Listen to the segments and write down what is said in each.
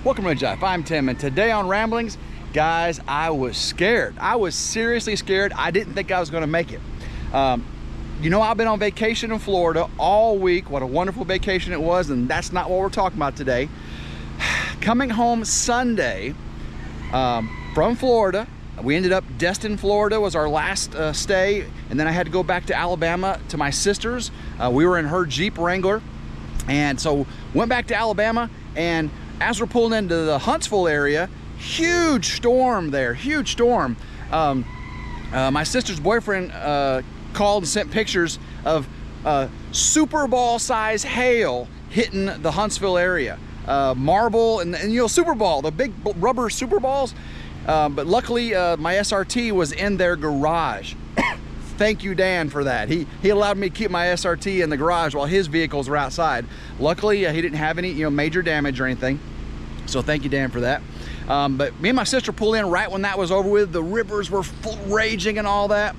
Welcome to RidgeLife. I'm Tim, and today on Ramblings, guys, I was scared. I was seriously scared. I didn't think I was going to make it. You know, I've been on vacation in Florida all week. What a wonderful vacation it was, and that's not what we're talking about today. Coming home Sunday from Florida, we ended up, Destin, Florida was our last stay, and then I had to go back to Alabama to my sister's. We were in her Jeep Wrangler, and so went back to Alabama, and as we're pulling into the Huntsville area, huge storm there, huge storm. My sister's boyfriend called and sent pictures of Super Ball size hail hitting the Huntsville area. Marble and you know, Super Ball, the big rubber Super Balls. But luckily my SRT was in their garage. Thank you, Dan, for that. He allowed me to keep my SRT in the garage while his vehicles were outside. Luckily, he didn't have any, major damage or anything. So thank you, Dan, for that. But me and my sister pulled in right when that was over with. The rivers were raging and all that.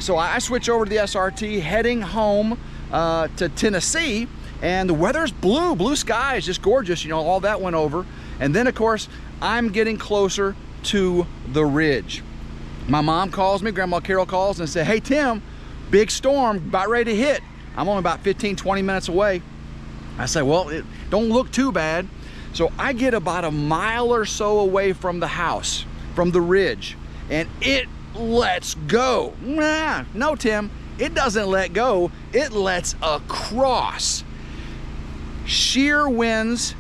So I switched over to the SRT, heading home to Tennessee, and the weather's blue skies, just gorgeous. All that went over. And then, of course, I'm getting closer to the ridge. My mom calls me, Grandma Carol calls and says, "Hey Tim, big storm about ready to hit." I'm only about 15-20 minutes away. I say, well, it don't look too bad. So I get about a mile or so away from the house, from the ridge, and it lets go. Nah, no, Tim, it doesn't let go. It lets across. Sheer winds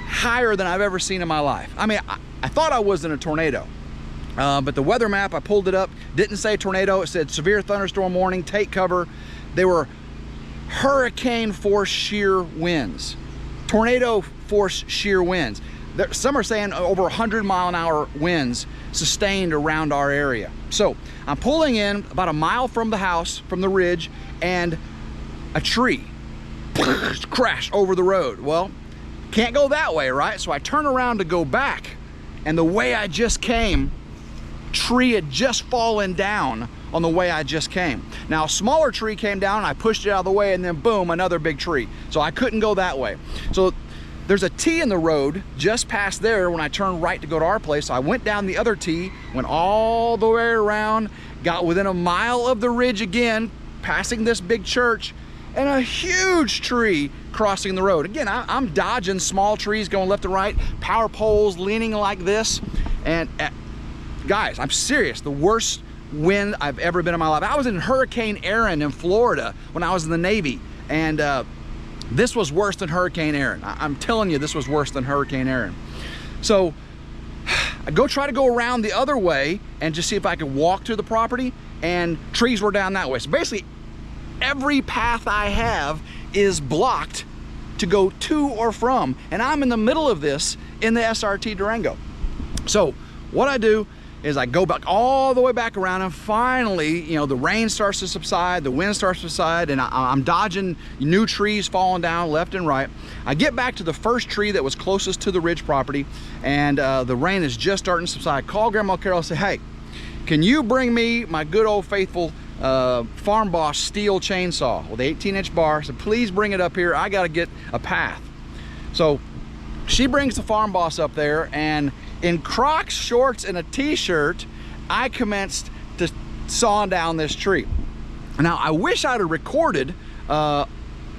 higher than I've ever seen in my life. I mean, I thought I was in a tornado. But the weather map, I pulled it up, didn't say tornado. It said severe thunderstorm warning, take cover. They were hurricane force shear winds, tornado force shear winds. Some are saying over 100-mile-an-hour winds sustained around our area. So I'm pulling in about a mile from the house, from the ridge, and a tree crashed over the road. Well, can't go that way, right? So I turn around to go back, and the way I just came, tree had just fallen down on the way I just came. Now a smaller tree came down, I pushed it out of the way, and then boom, another big tree. So I couldn't go that way. So there's a T in the road just past there when I turned right to go to our place. So I went down the other T, went all the way around, got within a mile of the ridge again, passing this big church, and a huge tree crossing the road. Again, I'm dodging small trees going left and right, power poles leaning like this, and guys, I'm serious, the worst wind I've ever been in my life. I was in Hurricane Aaron in Florida when I was in the Navy, and this was worse than Hurricane Aaron. I'm telling you, this was worse than Hurricane Aaron. So I go try to go around the other way and just see if I could walk to the property, and trees were down that way. So basically, every path I have is blocked to go to or from, and I'm in the middle of this in the SRT Durango. So what I do is I go back all the way back around, and finally, the rain starts to subside, the wind starts to subside, and I'm dodging new trees falling down left and right. I get back to the first tree that was closest to the ridge property, and the rain is just starting to subside. I call Grandma Carol and say, "Hey, can you bring me my good old faithful Farm Boss steel chainsaw with the 18-inch bar? So please bring it up here. I got to get a path." So she brings the Farm Boss up there, and in Crocs, shorts, and a t-shirt, I commenced to saw down this tree. Now, I wish I'd have recorded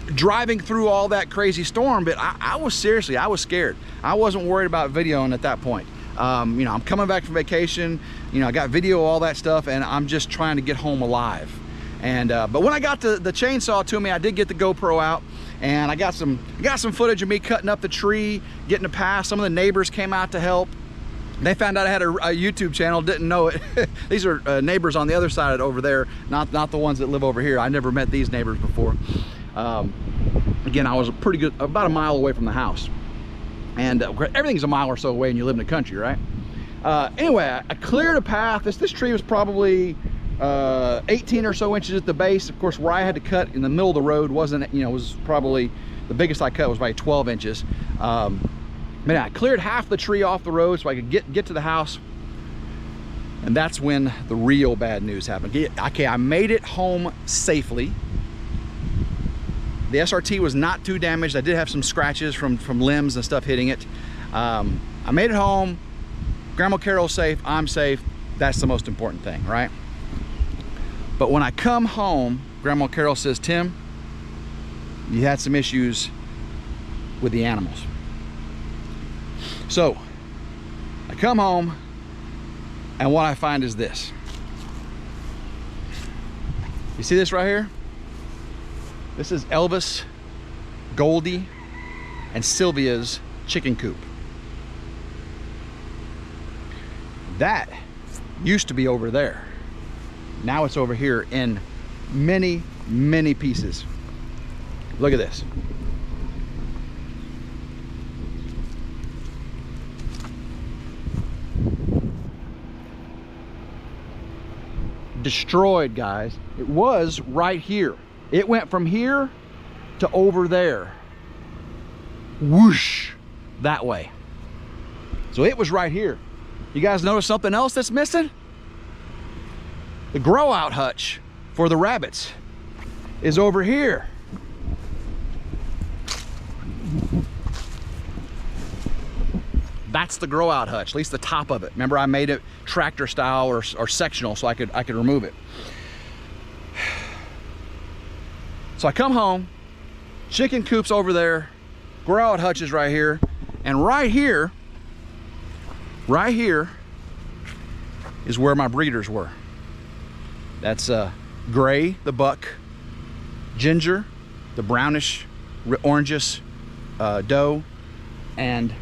driving through all that crazy storm, but I was scared. I wasn't worried about videoing at that point. I'm coming back from vacation, I got video, all that stuff, and I'm just trying to get home alive. And but when I got the chainsaw to me, I did get the GoPro out, and I got some footage of me cutting up the tree, getting a path. Some of the neighbors came out to help. They found out I had a YouTube channel, didn't know it. These are neighbors on the other side over there, not the ones that live over here. I never met these neighbors before. Again, I was pretty good, about a mile away from the house. And everything's a mile or so away and you live in the country, right? Anyway, I cleared a path. This tree was probably 18 or so inches at the base. Of course, where I had to cut in the middle of the road wasn't, was probably, the biggest I cut was probably 12 inches. Man, I cleared half the tree off the road so I could get to the house. And that's when the real bad news happened. Okay, I made it home safely. The SRT was not too damaged. I did have some scratches from limbs and stuff hitting it. I made it home. Grandma Carol's safe, I'm safe. That's the most important thing, right? But when I come home, Grandma Carol says, Tim, you had some issues with the animals. So I come home, and what I find is this. You see this right here? This is Elvis, Goldie, and Sylvia's chicken coop. That used to be over there. Now it's over here in many, many pieces. Look at this. Destroyed, guys. It was right here. It went from here to over there. Whoosh, that way. So it was right here. You guys notice something else that's missing? The grow out hutch for the rabbits is over here. That's the grow out hutch, at least the top of it. Remember, I made it tractor style or sectional so I could remove it. So I come home, chicken coops over there, grow out hutches right here, and right here is where my breeders were. That's Gray, the buck, Ginger, the brownish, orangish doe, and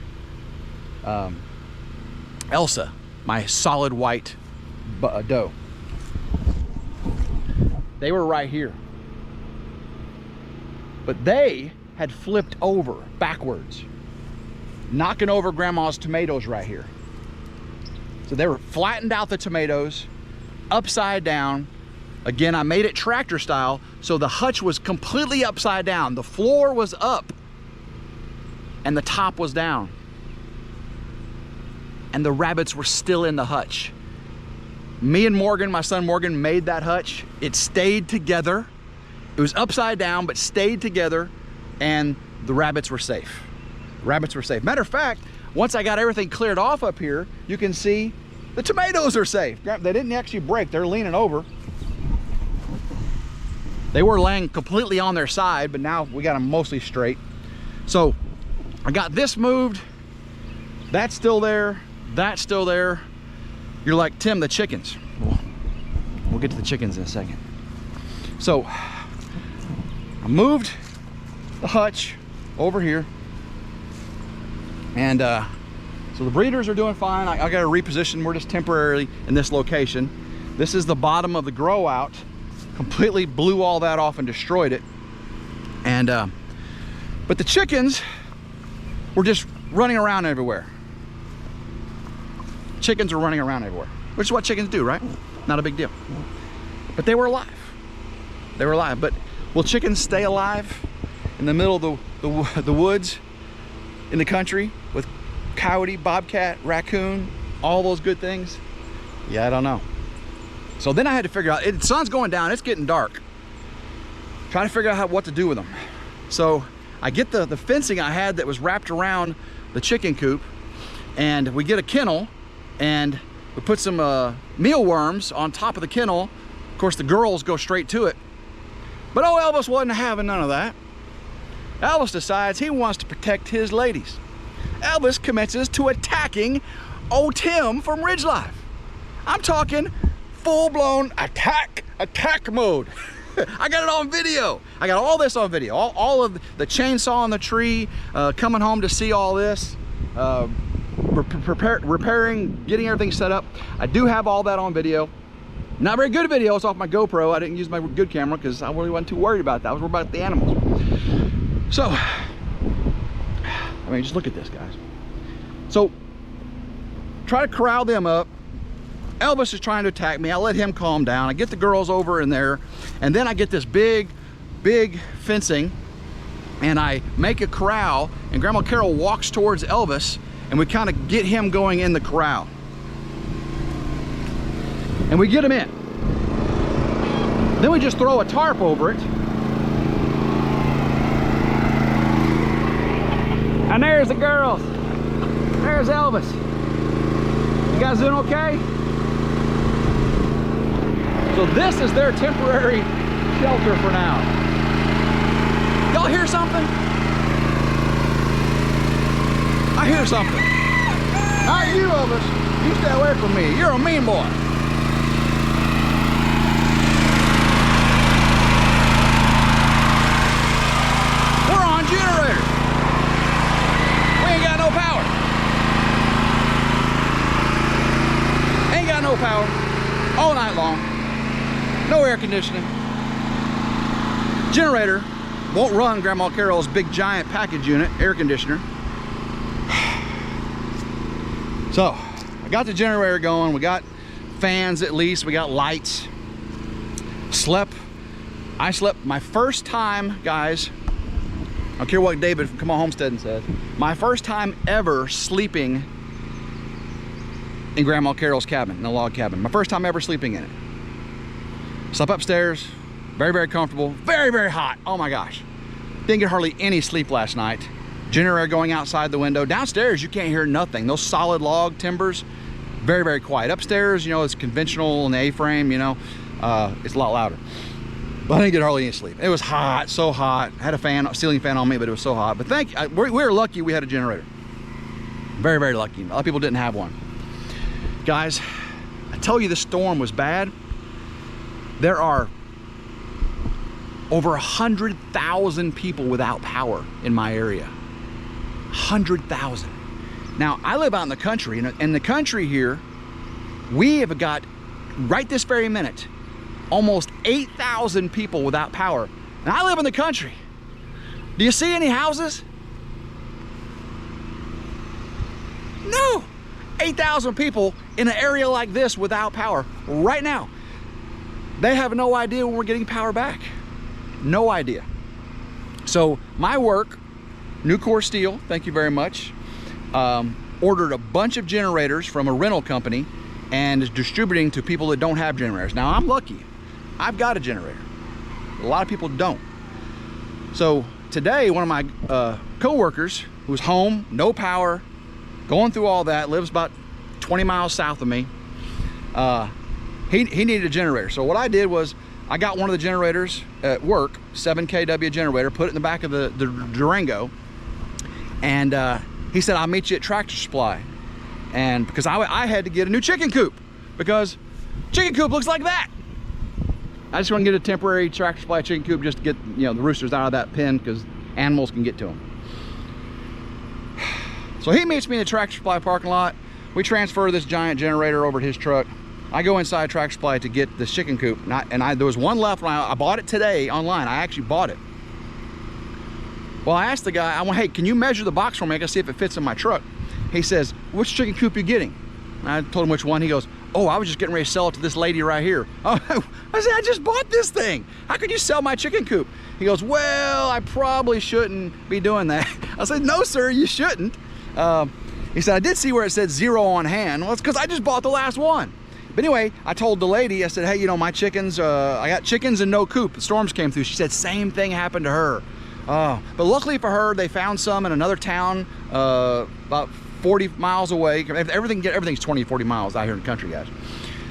Elsa, my solid white doe. They were right here. But they had flipped over backwards, knocking over Grandma's tomatoes right here. So they were flattened out the tomatoes, upside down. Again, I made it tractor style, so the hutch was completely upside down. The floor was up and the top was down. And the rabbits were still in the hutch. Me and Morgan, my son Morgan, made that hutch. It stayed together. It was upside down, but stayed together, and the rabbits were safe. Rabbits were safe. Matter of fact, once I got everything cleared off up here, you can see the tomatoes are safe. They didn't actually break. They're leaning over. They were laying completely on their side, but now we got them mostly straight. So I got this moved. That's still there. That's still there. You're like, Tim, the chickens. We'll get to the chickens in a second. So I moved the hutch over here, and so the breeders are doing fine. I got to reposition. We're just temporarily in this location. This is the bottom of the grow out. Completely blew all that off and destroyed it. And but the chickens were just running around everywhere. Chickens were running around everywhere, which is what chickens do, right? Not a big deal. But they were alive. They were alive. But will chickens stay alive in the middle of the woods in the country with coyote, bobcat, raccoon, all those good things? Yeah, I don't know. So then I had to figure out, the sun's going down, it's getting dark. Trying to figure out what to do with them. So I get the fencing I had that was wrapped around the chicken coop, and we get a kennel, and we put some mealworms on top of the kennel. Of course, the girls go straight to it. But oh, Elvis wasn't having none of that. Elvis decides he wants to protect his ladies. Elvis commences to attacking old Tim from RidgeLife. I'm talking full-blown attack mode. I got it on video. I got all this on video. All of the chainsaw on the tree, coming home to see all this, repairing, getting everything set up. I do have all that on video. Not very good video. It's off my GoPro. I didn't use my good camera because I really wasn't too worried about that. I was worried about the animals. So, I mean, just look at this, guys. So, try to corral them up. Elvis is trying to attack me. I let him calm down. I get the girls over in there, and then I get this big fencing, and I make a corral, and Grandma Carol walks towards Elvis, and we kind of get him going in the corral. And we get him in. Then we just throw a tarp over it. And there's the girls. There's Elvis. You guys doing okay? So this is their temporary shelter for now. Y'all hear something? I hear something. Not you, Elvis. You stay away from me. You're a mean boy. We're on generator. We ain't got no power. Ain't got no power all night long. No air conditioning. Generator won't run Grandma Carol's big giant package unit air conditioner. So I got the generator going. We got fans at least. We got lights. I slept my first time, guys. I don't care what David from Come On Homesteading says. My first time ever sleeping in Grandma Carol's cabin, in a log cabin. My first time ever sleeping in it. Slept upstairs, very, very comfortable, very, very hot. Oh my gosh. Didn't get hardly any sleep last night. Generator going outside the window. Downstairs, you can't hear nothing. Those solid log timbers, very, very quiet. Upstairs, you know, it's conventional and A-frame, you know, it's a lot louder. But I didn't get hardly any sleep. It was hot, so hot. I had a ceiling fan on me, but it was so hot. But we were lucky we had a generator. Very, very lucky. A lot of people didn't have one. Guys, I tell you the storm was bad. There are over 100,000 people without power in my area. 100,000. Now, I live out in the country, and in the country here, we have got, right this very minute, almost 8,000 people without power. And I live in the country. Do you see any houses? No. 8,000 people in an area like this without power right now. They have no idea when we're getting power back. No idea. So my work, Nucor Steel, thank you very much, ordered a bunch of generators from a rental company and is distributing to people that don't have generators. Now I'm lucky. I've got a generator. A lot of people don't. So today, one of my co-workers who's home, no power, going through all that, lives about 20 miles south of me, he needed a generator. So what I did was I got one of the generators at work, 7 kW generator, put it in the back of the Durango, and he said, I'll meet you at Tractor Supply. And because I had to get a new chicken coop, because chicken coop looks like that. I just want to get a temporary Tractor Supply chicken coop just to get, you know, the roosters out of that pen, because animals can get to them. So he meets me in the Tractor Supply parking lot. We transfer this giant generator over to his truck. I go inside Tractor Supply to get the chicken coop, and there was one left when I bought it today online. I actually bought it. Well, I asked the guy, I went, hey, can you measure the box for me? I can see if it fits in my truck. He says, which chicken coop you getting? And I told him which one. He goes, oh, I was just getting ready to sell it to this lady right here. Oh, I said, I just bought this thing. How could you sell my chicken coop? He goes, well, I probably shouldn't be doing that. I said, no, sir, you shouldn't. He said, I did see where it said 0 on hand. Well, it's because I just bought the last one. But anyway, I told the lady, I said, hey, you know, my chickens, I got chickens and no coop. The storms came through. She said, same thing happened to her. But luckily for her, they found some in another town about 40 miles away. Everything's 20, 40 miles out here in the country, guys.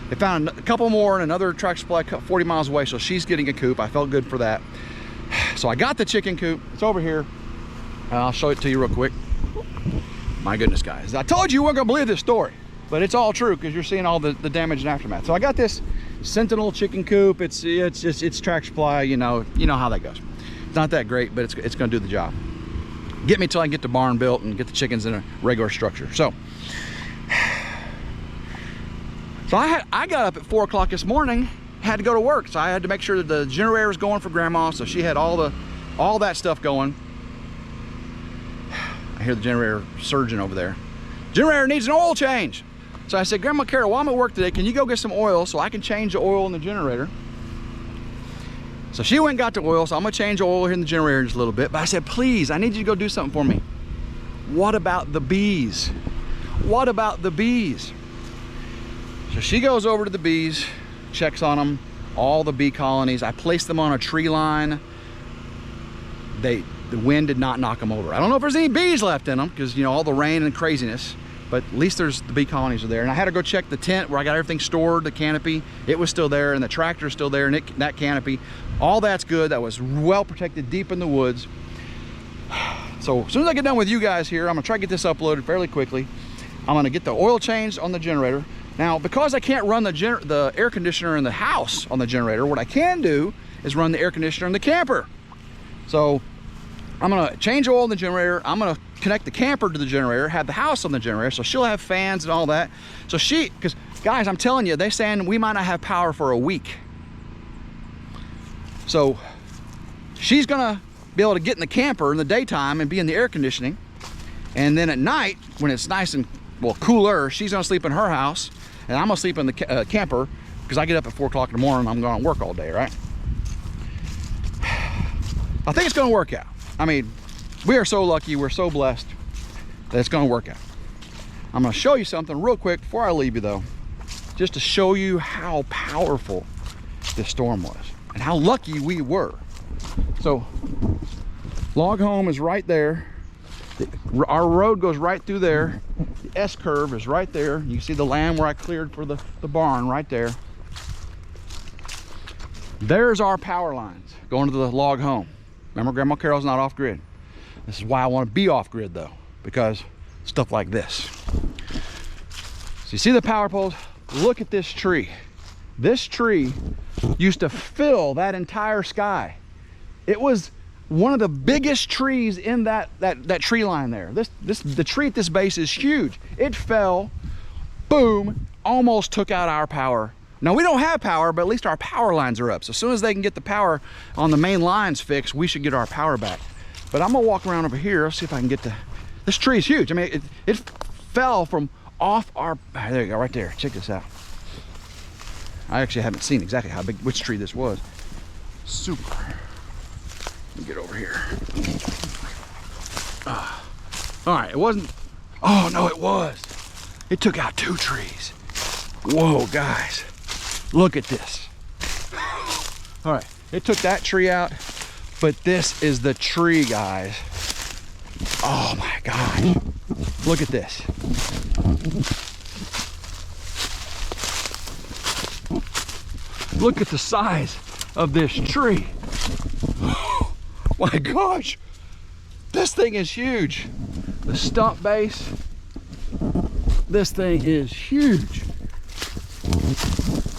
They found a couple more in another Tractor Supply 40 miles away, so she's getting a coop. I felt good for that. So I got the chicken coop. It's over here. I'll show it to you real quick. My goodness, guys. I told you weren't gonna believe this story, but it's all true because you're seeing all the damage and aftermath. So I got this Sentinel chicken coop. It's Tractor Supply, you know how that goes. It's not that great, but it's gonna do the job. Get me till I can get the barn built and get the chickens in a regular structure. So I got up at 4 o'clock this morning, had to go to work. So I had to make sure that the generator was going for Grandma. So she had all that stuff going. I hear the generator surging over there. Generator needs an oil change. So I said, Grandma Carol, while I'm at work today, can you go get some oil so I can change the oil in the generator? So she went and got the oil, so I'm gonna change the oil here in the generator in just a little bit. But I said, please, I need you to go do something for me. What about the bees? What about the bees? So she goes over to the bees, checks on them, all the bee colonies. I placed them on a tree line. They the wind did not knock them over. I don't know if there's any bees left in them because, you know, all the rain and craziness, but at least there's the bee colonies are there. And I had to go check the tent where I got everything stored, the canopy. It was still there, and the tractor's still there, and that canopy. All that's good. That was well protected deep in the woods. So as soon as I get done with you guys here, I'm gonna try to get this uploaded fairly quickly. I'm gonna get the oil changed on the generator. Now, because I can't run the air conditioner in the house on the generator, what I can do is run the air conditioner in the camper. So I'm gonna change oil in the generator. I'm gonna connect the camper to the generator, have the house on the generator, so she'll have fans and all that. So because guys, I'm telling you, they're saying we might not have power for a week. So she's gonna be able to get in the camper in the daytime and be in the air conditioning. And then at night, when it's nice and, well, cooler, she's gonna sleep in her house, and I'm gonna sleep in the camper, because I get up at 4 o'clock in the morning, I'm going to work all day, right? I think it's gonna work out. I mean, we are so lucky, we're so blessed that it's gonna work out. I'm gonna show you something real quick before I leave you though, just to show you how powerful this storm was and how lucky we were. So, log home is right there. Our road goes right through there. The S-curve is right there. You can see the land where I cleared for the barn right there. There's our power lines going to the log home. Remember, Grandma Carol's not off grid. This is why I want to be off grid though, because stuff like this. So you see the power poles? Look at this tree. This tree used to fill that entire sky. It was one of the biggest trees in that tree line there. The tree at this base is huge. It fell, boom, almost took out our power. Now we don't have power, but at least our power lines are up. So as soon as they can get the power on the main lines fixed, we should get our power back. But I'm gonna walk around over here, see if I can get this tree is huge. I mean, it fell from off our, there you go, right there. Check this out. I actually haven't seen exactly how big, which tree this was. Super. Let me get over here. All right, it wasn't, oh no, it was. It took out 2 trees. Whoa, guys, look at this. All right, it took that tree out, but this is the tree, guys. Oh my gosh, look at this. Look at the size of this tree. Oh my gosh, this thing is huge. The stump base, this thing is huge.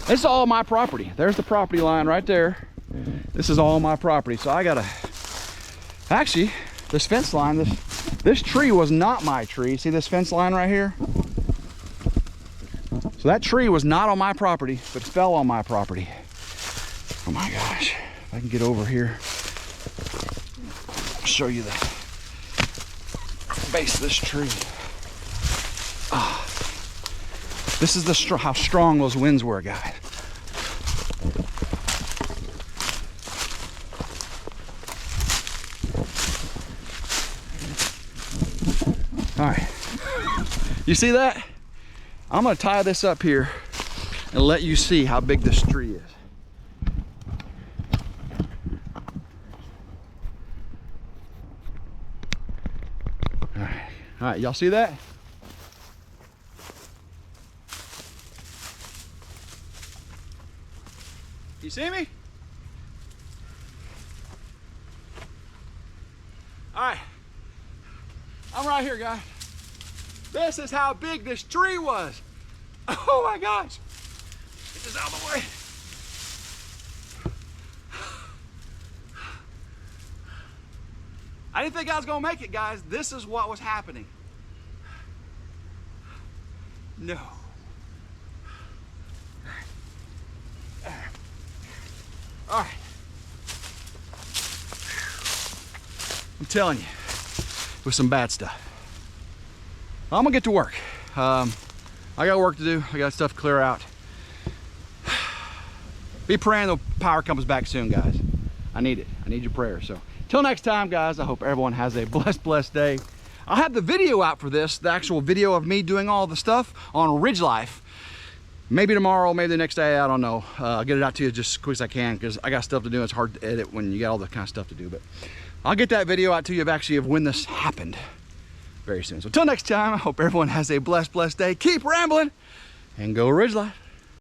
It's all my property. There's the property line right there. This is all my property. So I gotta, actually, this fence line, this tree was not my tree. See this fence line right here? So that tree was not on my property, but fell on my property. Oh my gosh, if I can get over here, I'll show you the base of this tree. This is how strong those winds were, guys. All right, you see that? I'm gonna tie this up here and let you see how big this tree is. All right, y'all see that? You see me? All right, I'm right here, guys. This is how big this tree was. Oh my gosh. Get this out of the way. I didn't think I was gonna make it, guys. This is what was happening. No. All right. I'm telling you, it was some bad stuff. I'm gonna get to work. I got work to do. I got stuff to clear out. Be praying the power comes back soon, guys. I need it. I need your prayers. So till next time, guys, I hope everyone has a blessed day. I'll have the video out for this, the actual video of me doing all the stuff on RidgeLife. Maybe tomorrow, maybe the next day, I don't know. I'll get it out to you just as quick as I can because I got stuff to do. It's hard to edit when you got all the kind of stuff to do. But I'll get that video out to you of when this happened very soon. So until next time, I hope everyone has a blessed day. Keep rambling and go Ridge Life.